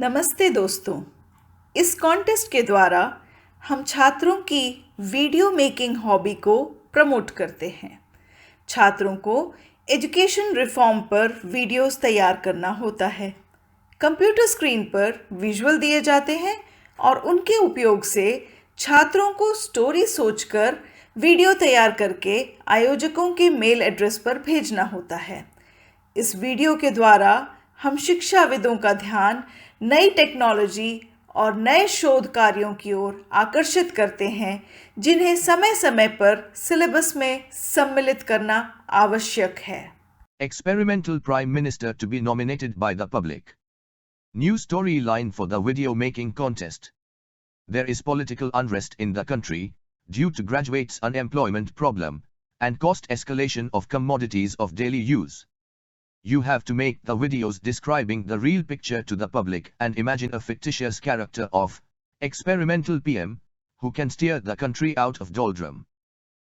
नमस्ते दोस्तों। इस कॉन्टेस्ट के द्वारा हम छात्रों की वीडियो मेकिंग हॉबी को प्रमोट करते हैं। छात्रों को एजुकेशन रिफॉर्म पर वीडियोस तैयार करना होता है। कंप्यूटर स्क्रीन पर विजुअल दिए जाते हैं और उनके उपयोग से छात्रों को स्टोरी सोचकर वीडियो तैयार करके आयोजकों के मेल एड्रेस पर भेजना होता है। इस वीडियो के द्वारा हम शिक्षाविदों का ध्यान नई टेक्नोलॉजी और नए शोध कार्यों की ओर आकर्षित करते हैं, जिन्हें समय समय पर सिलेबस में सम्मिलित करना आवश्यक है। Experimental Prime Minister to be nominated by the public. New storyline for the video making contest. There is political unrest in the country due to graduates' unemployment problem and cost escalation of commodities of daily use. You have to make the videos describing the real picture to the public and imagine a fictitious character of experimental PM who can steer the country out of doldrum.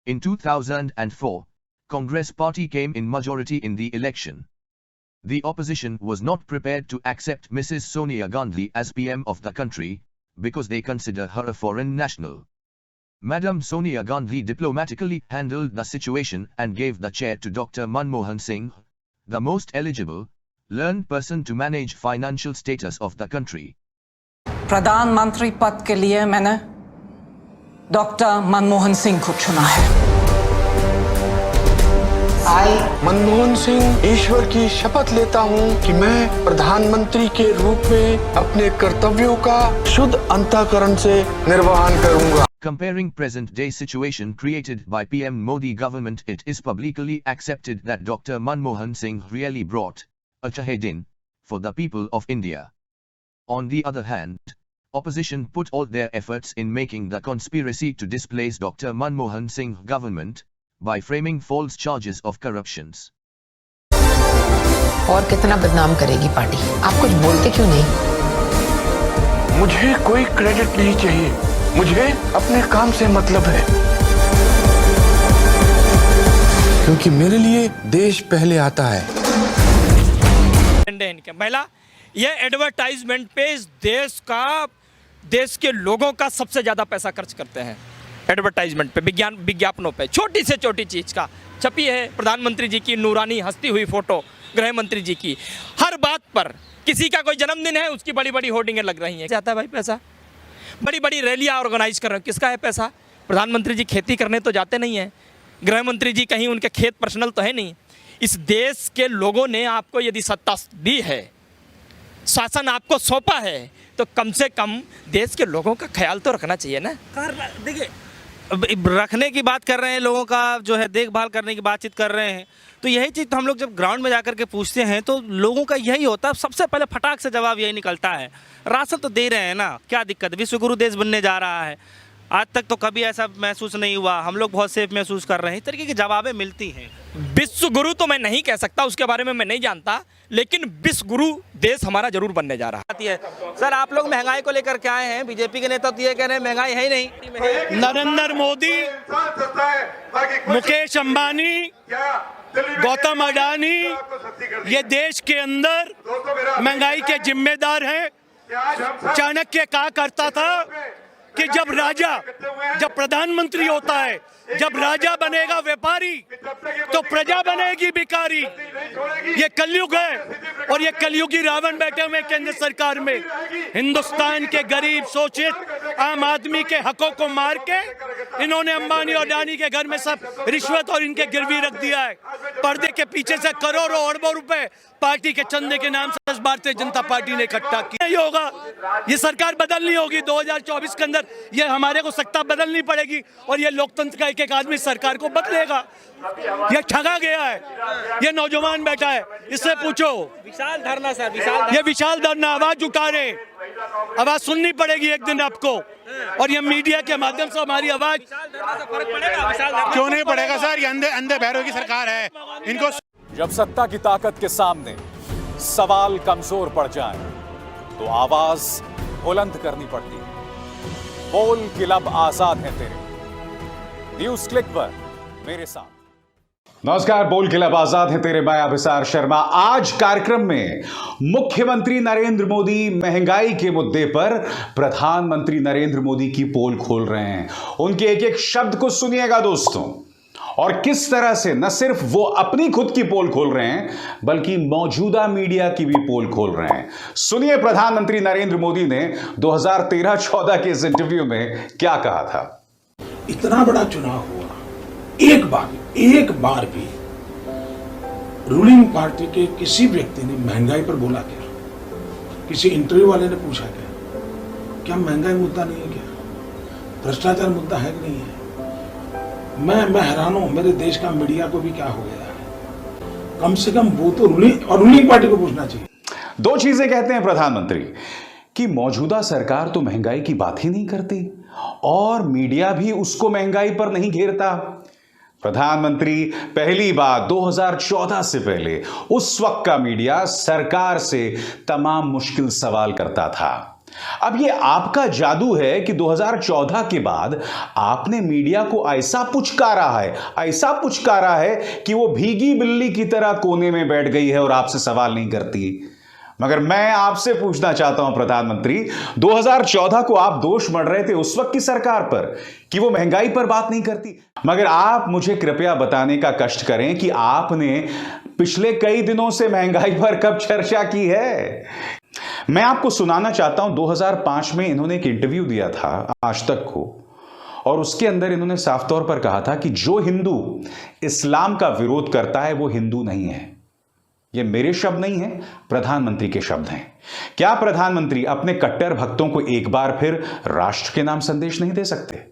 In 2004, Congress party came in majority in the election. The opposition was not prepared to accept Mrs. Sonia Gandhi as PM of the country because they consider her a foreign national. Madam Sonia Gandhi diplomatically handled the situation and gave the chair to Dr. Manmohan Singh, the most eligible, learned person to manage financial status of the country. प्रधानमंत्री पद के लिए मैंने doctor Manmohan Singh को चुना है। मनमोहन सिंह ईश्वर की शपथ लेता हूं कि मैं प्रधानमंत्री के रूप में अपने कर्तव्यों का शुद्ध अंतःकरण से निर्वहन करूंगा। Comparing present-day situation created by PM Modi government, it is publicly accepted that Dr. Manmohan Singh really brought a chahedin for the people of India. On the other hand, opposition put all their efforts in making the conspiracy to displace Dr. Manmohan Singh government by framing false charges of corruptions. और कितना बदनाम करेगी party? आप कुछ बोलते क्यों नहीं? मुझे कोई क्रेडिट नहीं चाहिए, मुझे अपने काम से मतलब है, क्योंकि मेरे लिए देश पहले आता है। पहला ये एडवर्टाइजमेंट पे इस देश के लोगों का सबसे ज्यादा पैसा खर्च करते हैं। एडवर्टाइजमेंट पे, विज्ञापनों पे, छोटी से छोटी चीज का छपी है प्रधानमंत्री जी की नूरानी हंसती हुई फोटो, गृह मंत्री जी की, हर बात पर। किसी का कोई जन्मदिन है, उसकी बड़ी बड़ी होर्डिंगें लग रही हैं। जाता है भाई पैसा, बड़ी बड़ी रैलियां ऑर्गेनाइज कर रहे हैं, किसका है पैसा? प्रधानमंत्री जी खेती करने तो जाते नहीं हैं, गृह मंत्री जी कहीं उनके खेत पर्सनल तो है नहीं। इस देश के लोगों ने आपको यदि सत्ता दी है, शासन आपको सौंपा है, तो कम से कम देश के लोगों का ख्याल तो रखना चाहिए ना। देखिए, रखने की बात कर रहे हैं, लोगों का जो है देखभाल करने की बातचीत कर रहे हैं, तो यही चीज़ तो हम लोग जब ग्राउंड में जाकर के पूछते हैं तो लोगों का यही होता है, सबसे पहले फटाक से जवाब यही निकलता है, राशन तो दे रहे हैं ना, क्या दिक्कत? विश्वगुरु देश बनने जा रहा है, आज तक तो कभी ऐसा महसूस नहीं हुआ, हम लोग बहुत सेफ महसूस कर रहे हैं। इस तरीके की जवाबें मिलती हैं। विश्व गुरु तो मैं नहीं कह सकता, उसके बारे में मैं नहीं जानता, लेकिन विश्व गुरु देश हमारा जरूर बनने जा रहा है। सर, आप लोग महंगाई को लेकर क्या आए हैं? बीजेपी के नेता तो ये कह रहे हैं महंगाई है ही नहीं। नरेंद्र मोदी, मुकेश अंबानी, गौतम अडानी ये देश के अंदर महंगाई के जिम्मेदार हैं। चाणक्य कहा करता था कि जब प्रधानमंत्री होता है, जब राजा बनेगा व्यापारी तो प्रजा बनेगी भिखारी। ये कलयुग है और ये कलयुगी रावण बैठे हुए केंद्र सरकार में। हिंदुस्तान के गरीब शोषित आम आदमी के हकों को मार के इन्होंने अंबानी और अडानी के घर में सब रिश्वत और इनके गिरवी रख दिया है। पर्दे के पीछे से करोड़ों अरबों रुपए पार्टी के चंदे के नाम से भारतीय जनता पार्टी ने इकट्ठा किया। नहीं होगा, ये सरकार बदलनी होगी 2024 के अंदर, ये हमारे को सत्ता बदलनी पड़ेगी और ये लोकतंत्र का एक आदमी सरकार को बदलेगा। ये ठगा गया है, ये नौजवान बैठा है, इससे पूछो। विशाल धरना सर, ये विशाल धरना, आवाज उठा रहे, आवाज सुननी पड़ेगी एक दिन आपको, और ये मीडिया के माध्यम से हमारी आवाज। क्यों नहीं पड़ेगा सर? ये अंधे बहरों की सरकार है, इनको। जब सत्ता की ताकत के सामने सवाल कमजोर पड़ जाए तो आवाज बुलंद करनी पड़ती है। बोल कि लब आजाद है तेरे। न्यूज़ क्लिक पर मेरे साथ। नमस्कार, बोल खिलाफ आजाद है तेरे मैं अभिसार शर्मा। आज कार्यक्रम में मुख्यमंत्री नरेंद्र मोदी महंगाई के मुद्दे पर प्रधानमंत्री नरेंद्र मोदी की पोल खोल रहे हैं। उनके एक एक शब्द को सुनिएगा दोस्तों, और किस तरह से न सिर्फ वो अपनी खुद की पोल खोल रहे हैं बल्कि मौजूदा मीडिया की भी पोल खोल रहे हैं। सुनिए प्रधानमंत्री नरेंद्र मोदी ने 2013-14 के इस इंटरव्यू में क्या कहा था। इतना बड़ा चुनाव हुआ, एक बार भी रूलिंग पार्टी के किसी व्यक्ति ने महंगाई पर बोला क्या? किसी इंटरव्यू वाले ने पूछा क्या महंगाई मुद्दा नहीं है? क्या भ्रष्टाचार मुद्दा है कि नहीं है? मैं हैरान हूं, मेरे देश का मीडिया को भी क्या हो गया है। कम से कम वो तो रूलिंग पार्टी को पूछना चाहिए। दो चीजें कहते हैं प्रधानमंत्री कि मौजूदा सरकार तो महंगाई की बात ही नहीं करती और मीडिया भी उसको महंगाई पर नहीं घेरता। प्रधानमंत्री, पहली बात 2014 से पहले उस वक्त का मीडिया सरकार से तमाम मुश्किल सवाल करता था। अब ये आपका जादू है कि 2014 के बाद आपने मीडिया को ऐसा पुचकारा है कि वो भीगी बिल्ली की तरह कोने में बैठ गई है और आपसे सवाल नहीं करती। मगर मैं आपसे पूछना चाहता हूं प्रधानमंत्री, 2014 को आप दोष मढ़ रहे थे उस वक्त की सरकार पर कि वो महंगाई पर बात नहीं करती, मगर आप मुझे कृपया बताने का कष्ट करें कि आपने पिछले कई दिनों से महंगाई पर कब चर्चा की है। मैं आपको सुनाना चाहता हूं, 2005 में इन्होंने एक इंटरव्यू दिया था आज तक को, और उसके अंदर इन्होंने साफ तौर पर कहा था कि जो हिंदू इस्लाम का विरोध करता है वो हिंदू नहीं है। ये मेरे शब्द नहीं है, प्रधानमंत्री के शब्द हैं। क्या प्रधानमंत्री अपने कट्टर भक्तों को एक बार फिर राष्ट्र के नाम संदेश नहीं दे सकते?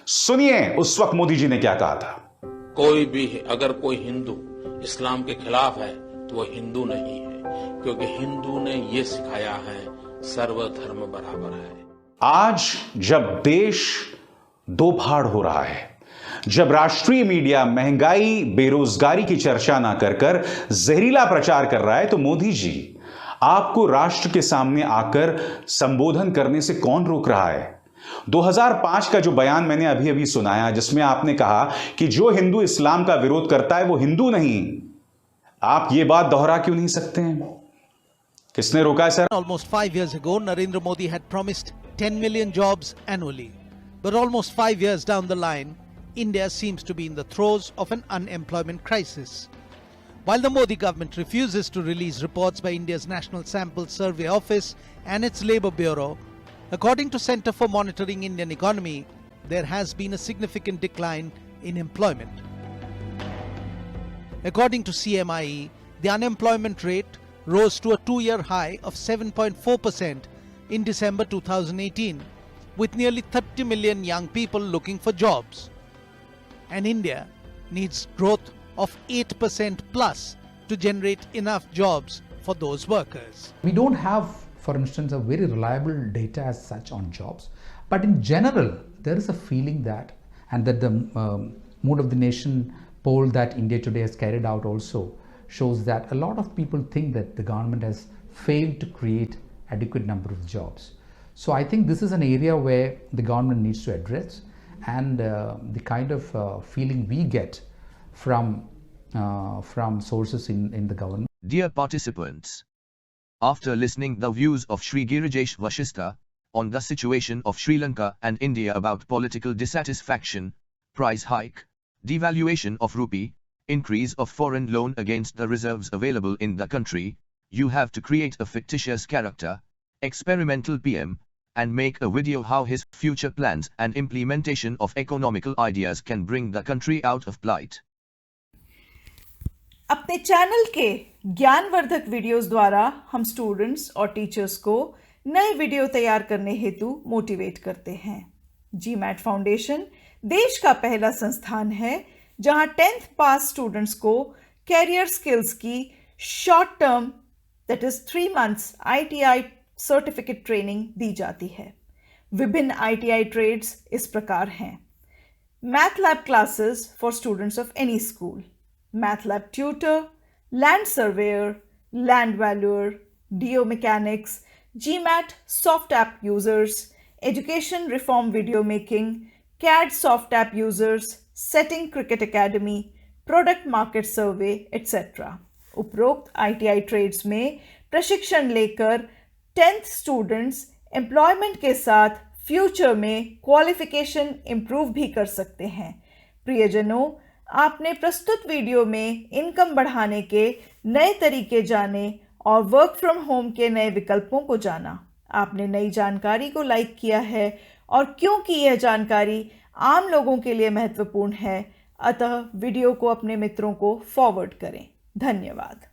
सुनिए उस वक्त मोदी जी ने क्या कहा था। कोई भी अगर कोई हिंदू इस्लाम के खिलाफ है तो वो हिंदू नहीं है, क्योंकि हिंदू ने ये सिखाया है सर्वधर्म बराबर है। आज जब देश दो फाड़ हो रहा है, जब राष्ट्रीय मीडिया महंगाई बेरोजगारी की चर्चा ना कर जहरीला प्रचार कर रहा है, तो मोदी जी आपको राष्ट्र के सामने आकर संबोधन करने से कौन रोक रहा है? 2005 का जो बयान मैंने अभी अभी सुनाया, जिसमें आपने कहा कि जो हिंदू इस्लाम का विरोध करता है वो हिंदू नहीं, आप ये बात दोहरा क्यों नहीं सकते हैं? किसने रोका है sir? Almost 5 years ago, Narendra Modi had promised 10 million jobs annually. But almost 5 years down the line, India seems to be in the throes of an unemployment crisis. While the Modi government refuses to release reports by India's National Sample Survey Office and its Labour Bureau, according to Centre for Monitoring Indian Economy, there has been a significant decline in employment. According to CMIE, the unemployment rate rose to a 2-year high of 7.4% in December 2018, with nearly 30 million young people looking for jobs. And India needs growth of 8% plus to generate enough jobs for those workers. We don't have, for instance, a very reliable data as such on jobs, but in general, there is a feeling that, and that the Mood of the Nation poll that India Today has carried out also shows that a lot of people think that the government has failed to create adequate number of jobs. So I think this is an area where the government needs to address, and the kind of feeling we get from sources in the government. Dear participants, after listening the views of Shri Girijesh Vashistha on the situation of Sri Lanka and India about political dissatisfaction, price hike, devaluation of rupee, increase of foreign loan against the reserves available in the country, you have to create a fictitious character, experimental PM, and make a video how his future plans and implementation of economical ideas can bring the country out of plight. अपने channel के ज्ञानवर्धक videos द्वारा हम students और teachers को नए video तैयार करने हेतु मोटिवेट करते हैं। GMAT फाउंडेशन देश का पहला संस्थान है जहां 10th पास स्टूडेंट्स को कैरियर स्किल्स की short term that is 3 months ITI certificate training दी जाती है। विभिन्न ITI ट्रेड्स इस प्रकार हैं: math lab classes for students of any school, math lab tutor, land surveyor, land valuer, DO mechanics, GMAT soft app users, education reform video making, CAD soft app users, setting cricket academy, product market survey etcetera. उपरोक्त ITI trades में प्रशिक्षण लेकर 10th students employment के साथ future में qualification improve भी कर सकते हैं। प्रियजनों, आपने प्रस्तुत वीडियो में इनकम बढ़ाने के नए तरीके जाने और वर्क फ्रॉम होम के नए विकल्पों को जाना। आपने नई जानकारी को लाइक किया है और क्योंकि यह जानकारी आम लोगों के लिए महत्वपूर्ण है, अतः वीडियो को अपने मित्रों को फॉरवर्ड करें। धन्यवाद।